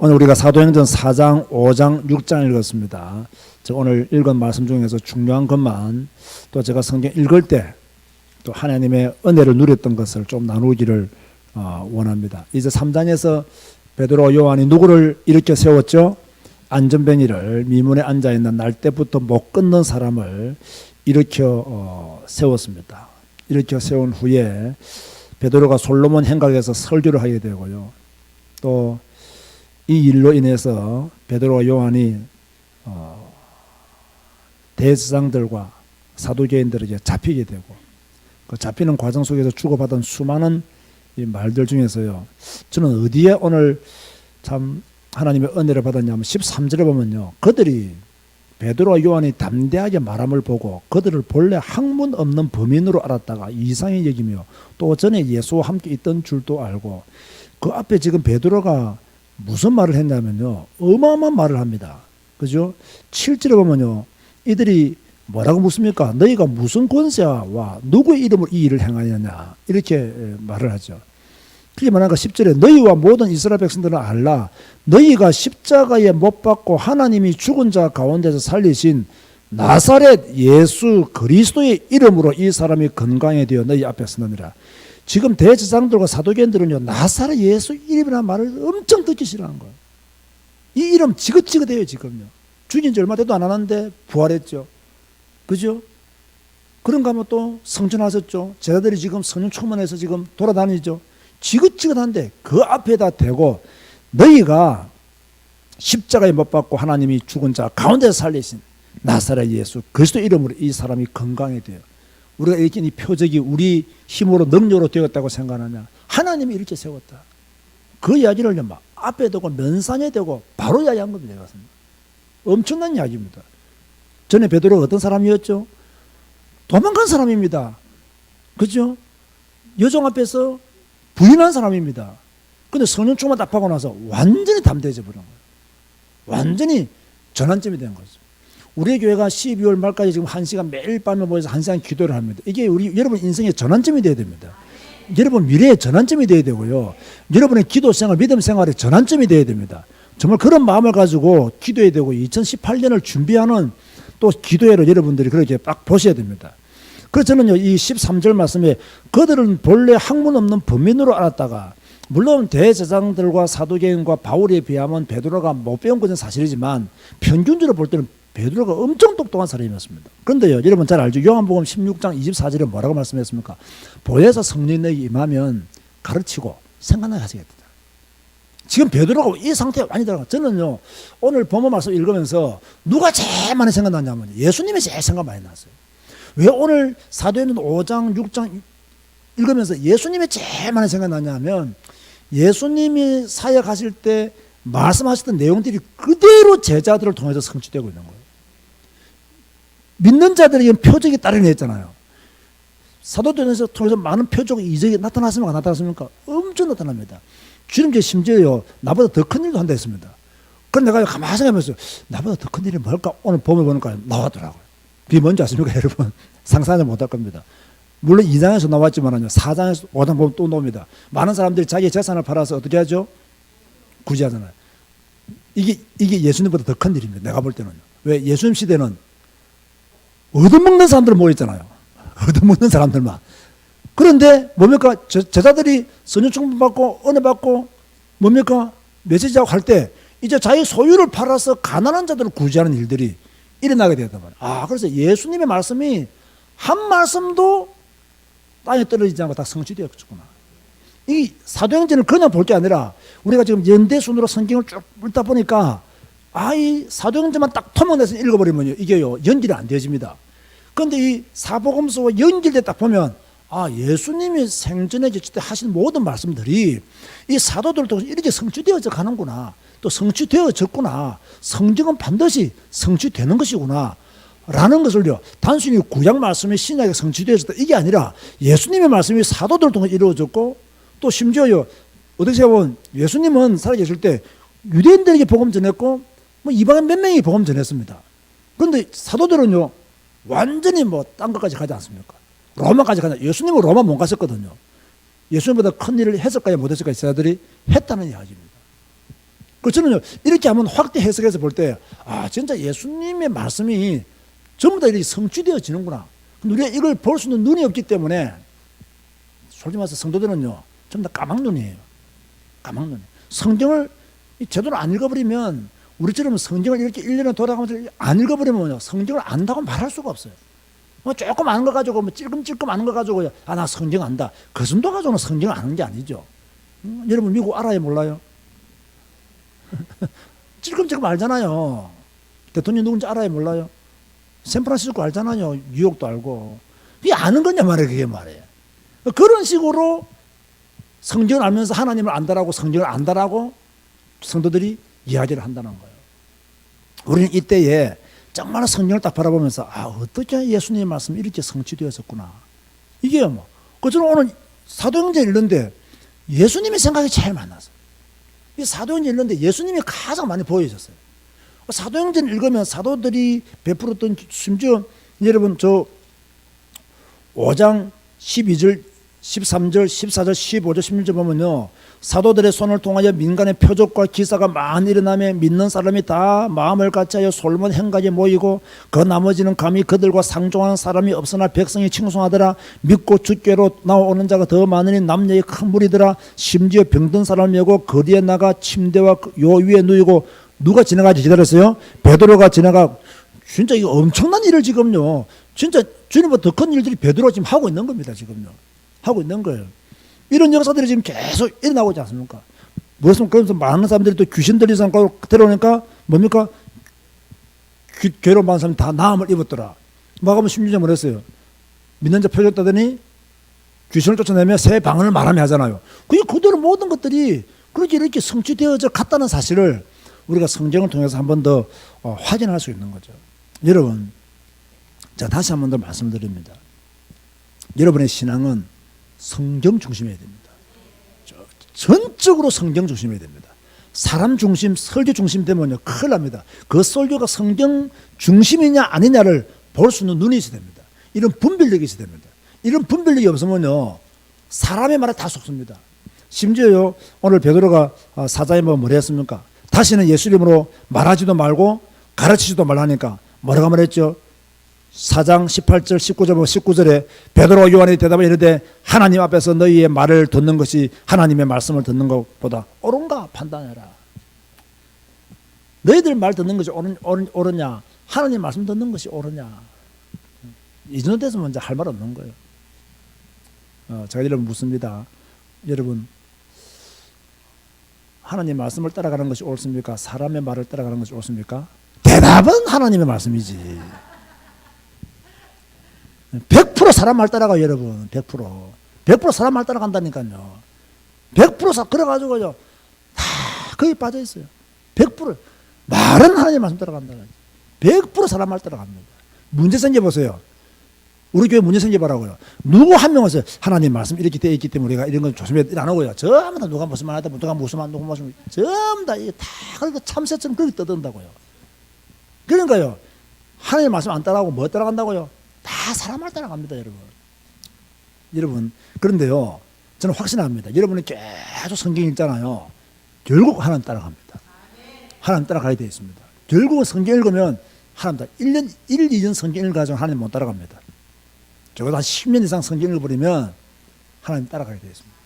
오늘 우리가 사도행전 4장, 5장, 6장 읽었습니다. 오늘 읽은 말씀 중에서 중요한 것만 또 제가 성경 읽을 때 또 하나님의 은혜를 누렸던 것을 좀 나누기를 원합니다. 이제 3장에서 베드로 요한이 누구를 일으켜 세웠죠? 안전뱅이를 미문에 앉아있는 날 때부터 못 끊는 사람을 일으켜 세웠습니다. 일으켜 세운 후에 베드로가 솔로몬 행각에서 설교를 하게 되고요. 또 이 일로 인해서 베드로와 요한이 대제사장들과 사두개인들에게 잡히게 되고 그 잡히는 과정 속에서 주고받은 수많은 이 말들 중에서요. 저는 어디에 오늘 참 하나님의 은혜를 받았냐면 13절에 보면요. 그들이 베드로와 요한이 담대하게 말함을 보고 그들을 본래 학문 없는 범인으로 알았다가 이상히 여기며 또 전에 예수와 함께 있던 줄도 알고 그 앞에 지금 베드로가 무슨 말을 했냐면요. 어마어마한 말을 합니다. 그죠? 7절에 보면요. 이들이 뭐라고 묻습니까? 너희가 무슨 권세와 누구의 이름으로 이 일을 행하느냐 이렇게 말을 하죠. 그게 뭐냐면 10절에 너희와 모든 이스라엘 백성들은 알라 너희가 십자가에 못 박고 하나님이 죽은 자 가운데서 살리신 나사렛 예수 그리스도의 이름으로 이 사람이 건강해 되어 너희 앞에 서느니라. 지금 대제사장들과 사두개인들은요 나사렛 예수 이름이라는 말을 엄청 듣기 싫어하는 거예요. 이 이름 지긋지긋해요. 지금요. 죽인 지 얼마 돼도 안 하는데 부활했죠. 그죠? 그런가 하면 또 성전하셨죠. 제자들이 지금 성전초문에서 지금 돌아다니죠. 지긋지긋한데 그 앞에다 대고 너희가 십자가에 못 박고 하나님이 죽은 자 가운데서 살리신 나사렛 예수 그리스도 이름으로 이 사람이 건강해 돼요. 우리가 이렇게 이 표적이 우리 힘으로 능력으로 되었다고 생각하냐? 하나님이 이렇게 세웠다. 그 이야기를 막 앞에 대고 면상에 대고 바로 이야기한 겁니다. 엄청난 이야기입니다. 전에 베드로가 어떤 사람이었죠? 도망간 사람입니다. 그죠? 여종 앞에서 부인한 사람입니다. 근데 성령 충만 딱 하고 나서 완전히 담대해져 버린 거예요. 완전히 전환점이 된 거죠. 우리 교회가 12월 말까지 지금 1시간 매일 밤에 모여서 1시간 기도를 합니다. 이게 우리 여러분 인생의 전환점이 돼야 됩니다. 여러분 미래의 전환점이 돼야 되고요. 여러분의 기도 생활, 믿음 생활의 전환점이 돼야 됩니다. 정말 그런 마음을 가지고 기도해야 되고 2018년을 준비하는 또 기도회를 여러분들이 그렇게 딱 보셔야 됩니다. 그래서 저는요, 이 13절 말씀에 그들은 본래 학문 없는 범인으로 알았다가 물론 대제사장들과 사두개인과 바울에 비하면 베드로가 못 배운 것은 사실이지만 평균적으로 볼 때는 베드로가 엄청 똑똑한 사람이었습니다. 그런데요, 여러분 잘 알죠? 요한복음 16장 24절에 뭐라고 말씀했습니까? 보혜사 성령이 임하면 가르치고 생각나게 하시겠다. 지금 베드로가 이 상태에 많이 들어가. 저는요, 오늘 본문 말씀 읽으면서 누가 제일 많이 생각나냐면 예수님이 제일 생각 많이 났어요. 왜 오늘 사도행전 5장, 6장 읽으면서 예수님이 제일 많이 생각나냐면 예수님이 사역하실 때 말씀하셨던 내용들이 그대로 제자들을 통해서 성취되고 있는 거예요. 믿는 자들에게 표적이 따르게 했잖아요. 사도행전에서 통해서 많은 표적이 이적이 나타났습니까? 안 나타났습니까? 엄청 나타납니다. 주님께 심지어요, 나보다 더 큰 일도 한다 했습니다. 그런데 내가 가만히 생각하면서 나보다 더 큰 일이 뭘까? 오늘 봄에 보니까 나왔더라고요. 그게 뭔지 아십니까, 여러분? 상상하지 못할 겁니다. 물론 2장에서 나왔지만요, 4장에서 5장 보면 또 나옵니다. 많은 사람들이 자기의 재산을 팔아서 어떻게 하죠? 구제하잖아요. 이게 예수님보다 더 큰 일입니다. 내가 볼 때는요. 왜? 예수님 시대는 얻어먹는 사람들 모였잖아요. 얻어먹는 사람들만. 그런데 뭡니까? 제자들이 성령 충만 받고 은혜 받고 뭡니까? 메시지하고 할 때 이제 자기 소유를 팔아서 가난한 자들을 구제하는 일들이 일어나게 되었단 말이에요. 아, 그래서 예수님의 말씀이 한 말씀도 땅에 떨어지지 않고 다 성취되었구나. 이 사도행전을 그냥 볼 게 아니라 우리가 지금 연대순으로 성경을 쭉 읽다 보니까 이 사도행전만 딱 토막내서 읽어버리면요, 이게요, 연결이 안 되어집니다. 그런데 이 사복음서와 연결돼 딱 보면 예수님이 생전에 때 하신 모든 말씀들이 이 사도들을 통해서 이렇게 성취되어져 가는구나. 또 성취되어졌구나. 성경은 반드시 성취되는 것이구나. 라는 것을요, 단순히 구약 말씀이 신약에 성취되어졌다. 이게 아니라 예수님의 말씀이 사도들을 통해 이루어졌고 또 심지어요, 어떻게 보면 예수님은 살아계실 때 유대인들에게 복음 전했고 이방인 몇 명이 복음 전했습니다. 그런데 사도들은요, 완전히 딴 것까지 가지 않습니까? 로마까지 가냐. 예수님은 로마 못 갔었거든요. 예수님보다 큰 일을 했을까요? 못했을까요? 제자들이 했다는 이야기입니다. 저는요, 이렇게 한번 확대 해석해서 볼 때, 진짜 예수님의 말씀이 전부 다 이렇게 성취되어지는구나. 근데 우리가 이걸 볼 수 있는 눈이 없기 때문에, 솔직히 말해서 성도들은요, 전부 다 까막눈이에요. 까막눈. 성경을 제대로 안 읽어버리면, 우리처럼 성경을 이렇게 1년에 돌아가면서 안 읽어버리면요, 성경을 안다고 말할 수가 없어요. 조금 아는 거 가지고, 찔끔찔끔 아는 거 가지고, 나 성경 안다. 그 정도 가지고는 성경을 아는 게 아니죠. 여러분, 미국 알아요, 몰라요? 찔끔찔끔 알잖아요. 대통령 누군지 알아요, 몰라요? 샌프란시스코 알잖아요. 뉴욕도 알고. 그게 아는 거냐 말이에요, 그게 말이에요. 그런 식으로 성경을 알면서 하나님을 안다라고, 성경을 안다라고 성도들이 이야기를 한다는 거예요. 우리는 이때에 정말 성경을 딱 바라보면서, 어떻게 예수님의 말씀이 이렇게 성취되었었구나. 이게 뭐, 저는 오늘 사도행전 읽는데 예수님의 생각이 제일 많았어요. 이 사도행전 읽는데 예수님이 가장 많이 보여졌어요. 사도행전 읽으면 사도들이 베풀었던, 심지어 여러분 저 5장 12절, 13절, 14절, 15절, 16절 보면요, 사도들의 손을 통하여 민간의 표적과 기사가 많이 일어나며 믿는 사람이 다 마음을 같이하여 솔몬 행각에 모이고 그 나머지는 감히 그들과 상종하는 사람이 없으나 백성이 칭송하더라. 믿고 주께로 나오는 자가 더 많으니 남녀의 큰 무리더라. 심지어 병든 사람을 메고 거리에 나가 침대와 요 위에 누이고, 누가 지나가지 기다렸어요? 베드로가 지나가. 진짜 이거 엄청난 일을 지금요, 진짜 주님보다 더 큰 일들이 베드로가 지금 하고 있는 겁니다. 지금요, 하고 있는 거예요. 이런 역사들이 지금 계속 일어나고 있지 않습니까? 무슨, 그래서 많은 사람들이 또 귀신 들린 사람 데려오니까 뭡니까? 괴로운 많은 사람이 다 나음을 입었더라. 마가복음 16장 뭐랬어요? 믿는 자 표적다더니 귀신을 쫓아내며 새 방언을 말하며 하잖아요. 그게 그대로 모든 것들이 그렇게 이렇게 성취되어져 갔다는 사실을 우리가 성경을 통해서 한 번 더 확인할 수 있는 거죠. 여러분, 제가 다시 한 번 더 말씀드립니다. 여러분의 신앙은 성경 중심이어야 됩니다. 전적으로 성경 중심이어야 됩니다. 사람 중심, 설교 중심 되면요, 큰일 납니다. 그 설교가 성경 중심이냐 아니냐를 볼 수 있는 눈이 있어야 됩니다. 이런 분별력이 있어야 됩니다. 이런 분별력이 없으면요, 사람의 말에 다 속습니다. 심지어요, 오늘 베드로가 사자에 뭐라 했습니까? 다시는 예수 이름으로 말하지도 말고 가르치지도 말라니까 뭐라고 말했죠? 4장 18절 19절에 베드로와 요한이 대답하여 이르되 하나님 앞에서 너희의 말을 듣는 것이 하나님의 말씀을 듣는 것보다 옳은가 판단해라. 너희들 말 듣는 것이 옳으냐, 하나님 말씀 듣는 것이 옳으냐. 이 정도 돼서 먼저 할 말 없는 거예요. 제가 여러분 묻습니다. 여러분, 하나님 말씀을 따라가는 것이 옳습니까? 사람의 말을 따라가는 것이 옳습니까? 대답은 하나님의 말씀이지. 100% 사람 말 따라가요, 여러분. 100% 사람 말 따라간다니까요. 100% 그래가지고요, 다 거기 빠져 있어요. 100% 말은 하나님 말씀 따라간다. 100% 사람 말 따라갑니다. 문제 생겨보세요. 우리 교회 문제 생겨보라고요. 누구 한 명 왔어요. 하나님 말씀 이렇게 되어 있기 때문에 우리가 이런 건 조심해야 안 하고요. 전부 다 누가 무슨 말 하다, 누가 무슨 말, 누가 무슨 말, 전부 다 이게 다 그렇게 참새처럼 그렇게 떠든다고요. 그러니까요, 하나님 말씀 안 따라가고 뭐 따라간다고요? 다 사람 말 따라갑니다, 여러분. 여러분, 그런데요, 저는 확신합니다. 여러분이 계속 성경 읽잖아요. 결국 하나님 따라갑니다. 하나님 따라가야 되어 있습니다. 결국은 성경 읽으면 하나님 따라, 1년, 1, 2년 성경 읽어가지고 하나님 못 따라갑니다. 적어도 한 10년 이상 성경 읽어버리면 하나님 따라가야 되어 있습니다.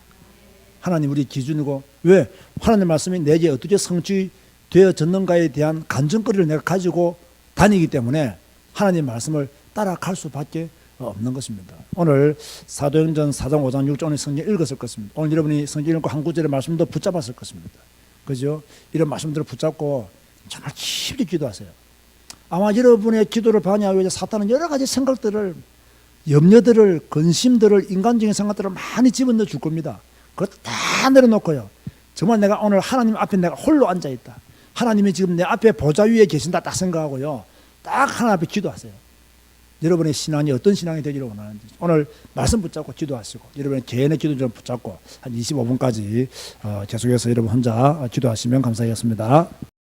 하나님 우리 기준이고, 왜? 하나님 말씀이 내게 어떻게 성취되어졌는가에 대한 간증거리를 내가 가지고 다니기 때문에 하나님 말씀을 따라갈 수밖에 없는 것입니다. 오늘 사도행전 4장 5장 6장 오늘 성경 읽었을 것입니다. 오늘 여러분이 성경 읽고 한 구절의 말씀도 붙잡았을 것입니다. 그죠? 이런 말씀들을 붙잡고 정말 깊이 기도하세요. 아마 여러분의 기도를 방해하기 위해 사탄은 여러 가지 생각들을, 염려들을, 근심들을, 인간적인 생각들을 많이 집어넣어 줄 겁니다. 그것 다 내려놓고요, 정말 내가 오늘 하나님 앞에 내가 홀로 앉아있다, 하나님이 지금 내 앞에 보좌 위에 계신다 딱 생각하고요, 딱 하나님 앞에 기도하세요. 여러분의 신앙이 어떤 신앙이 되기를 원하는지 오늘 말씀 붙잡고 기도하시고, 여러분의 개인의 기도 좀 붙잡고 한 25분까지 계속해서 여러분 혼자 기도하시면 감사하겠습니다.